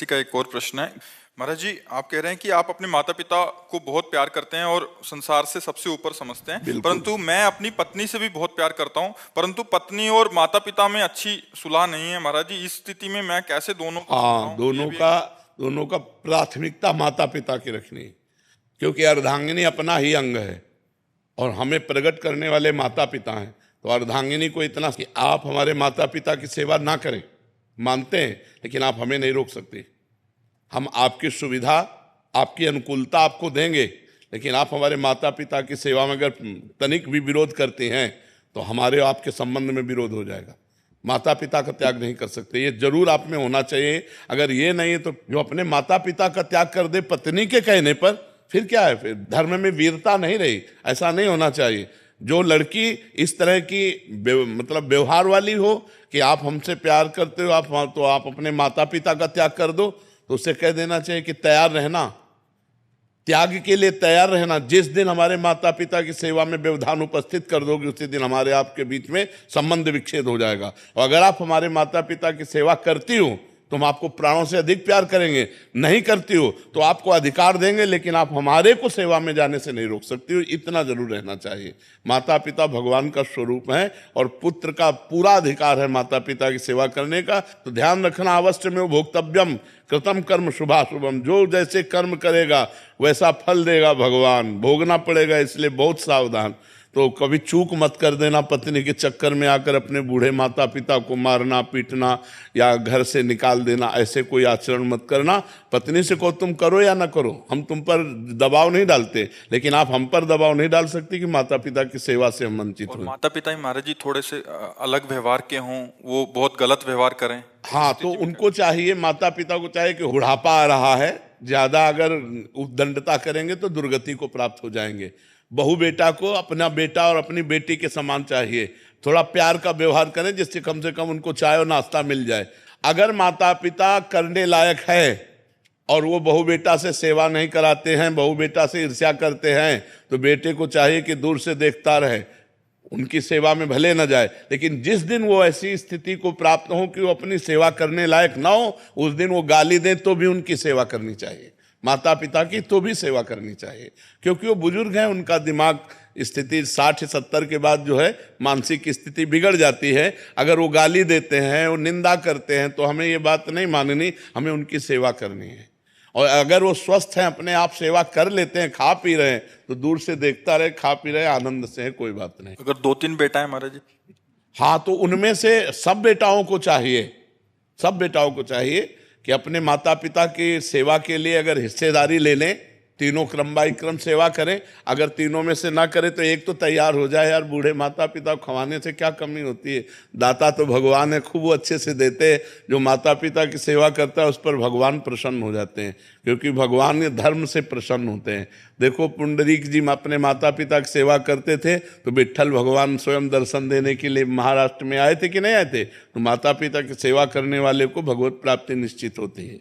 इसी का एक और प्रश्न है। महाराज जी, आप कह रहे हैं कि आप अपने माता पिता को बहुत प्यार करते हैं और संसार से सबसे ऊपर समझते हैं, बिल्कुल। परंतु मैं अपनी पत्नी से भी बहुत प्यार करता हूं, परंतु पत्नी और माता पिता में अच्छी सुलह नहीं है। महाराज जी, इस स्थिति में मैं कैसे दोनों को हाँ, समझाऊं? ये भी दोनों का प्राथमिकता माता पिता की रखनी है, क्योंकि अर्धांगिनी अपना ही अंग है और हमें प्रकट करने वाले माता पिता हैं। तो अर्धांगिनी को इतना कि आप हमारे माता पिता की सेवा ना करें, मानते हैं, लेकिन आप हमें नहीं रोक सकते। हम आपकी सुविधा, आपकी अनुकूलता आपको देंगे, लेकिन आप हमारे माता पिता की सेवा में अगर तनिक भी विरोध करते हैं तो हमारे आपके संबंध में विरोध हो जाएगा। माता पिता का त्याग नहीं कर सकते, ये जरूर आप में होना चाहिए। अगर ये नहीं है तो जो अपने माता पिता का त्याग कर दे पत्नी के कहने पर, फिर क्या है? फिर धर्म में वीरता नहीं रही। ऐसा नहीं होना चाहिए। जो लड़की इस तरह की मतलब व्यवहार वाली हो कि आप हमसे प्यार करते हो, तो आप अपने माता पिता का त्याग कर दो, तो उसे कह देना चाहिए कि तैयार रहना, त्याग के लिए तैयार रहना। जिस दिन हमारे माता पिता की सेवा में व्यवधान उपस्थित कर दोगे, उसी दिन हमारे आपके बीच में संबंध विच्छेद हो जाएगा। और अगर आप हमारे माता पिता की सेवा करती हो तो हम आपको प्राणों से अधिक प्यार करेंगे, नहीं करती हो तो आपको अधिकार देंगे, लेकिन आप हमारे को सेवा में जाने से नहीं रोक सकती हो। इतना जरूर रहना चाहिए। माता पिता भगवान का स्वरूप है और पुत्र का पूरा अधिकार है माता पिता की सेवा करने का। तो ध्यान रखना, अवश्य में भोक्तव्यम कृतम कर्म शुभाशुभम। जो जैसे कर्म करेगा वैसा फल देगा भगवान, भोगना पड़ेगा, इसलिए बहुत सावधान। तो कभी चूक मत कर देना, पत्नी के चक्कर में आकर अपने बूढ़े माता पिता को मारना, पीटना या घर से निकाल देना, ऐसे कोई आचरण मत करना। पत्नी से को तुम करो या ना करो, हम तुम पर दबाव नहीं डालते, लेकिन आप हम पर दबाव नहीं डाल सकते कि माता पिता की सेवा से हम वंचित हों। माता पिता ही महाराज जी थोड़े से अलग व्यवहार के हों, वो बहुत गलत व्यवहार करें। हाँ, तो उनको चाहिए, माता पिता को चाहिए कि बुढ़ापा आ रहा है, ज्यादा अगर उद्दंडता करेंगे तो दुर्गति को प्राप्त हो जाएंगे। बहू बेटा को अपना बेटा और अपनी बेटी के समान चाहिए। थोड़ा प्यार का व्यवहार करें जिससे कम से कम उनको चाय और नाश्ता मिल जाए। अगर माता पिता करने लायक है और वो बहू बेटा से सेवा नहीं कराते हैं, बहू बेटा से ईर्ष्या करते हैं, तो बेटे को चाहिए कि दूर से देखता रहे, उनकी सेवा में भले न जाए। लेकिन जिस दिन वो ऐसी स्थिति को प्राप्त हो कि वो अपनी सेवा करने लायक ना हो, उस दिन वो गाली दें तो भी उनकी सेवा करनी चाहिए। माता पिता की तो भी सेवा करनी चाहिए, क्योंकि वो बुजुर्ग हैं, उनका दिमाग स्थिति 60-70 के बाद जो है मानसिक स्थिति बिगड़ जाती है। अगर वो गाली देते हैं, वो निंदा करते हैं, तो हमें ये बात नहीं माननी, हमें उनकी सेवा करनी है। और अगर वो स्वस्थ हैं, अपने आप सेवा कर लेते हैं, खा पी रहे हैं, तो दूर से देखता रहे, खा पी रहे, आनंद से है, कोई बात नहीं। अगर 2-3 बेटा है महाराज जी? हाँ, तो उनमें से सब बेटाओं को चाहिए, सब बेटाओं को चाहिए कि अपने माता पिता की सेवा के लिए अगर हिस्सेदारी ले लें, तीनों क्रम बाई क्रम सेवा करें। अगर तीनों में से ना करें तो एक तो तैयार हो जाए। यार, बूढ़े माता पिता को खवाने से क्या कमी होती है? दाता तो भगवान है, खूब अच्छे से देते हैं। जो माता पिता की सेवा करता है उस पर भगवान प्रसन्न हो जाते हैं, क्योंकि भगवान ये धर्म से प्रसन्न होते हैं। देखो, पुंडरीक जी अपने माता पिता की सेवा करते थे तो विट्ठल भगवान स्वयं दर्शन देने के लिए महाराष्ट्र में आए थे कि नहीं आए थे? तो माता पिता की सेवा करने वाले को भगवत प्राप्ति निश्चित होती है।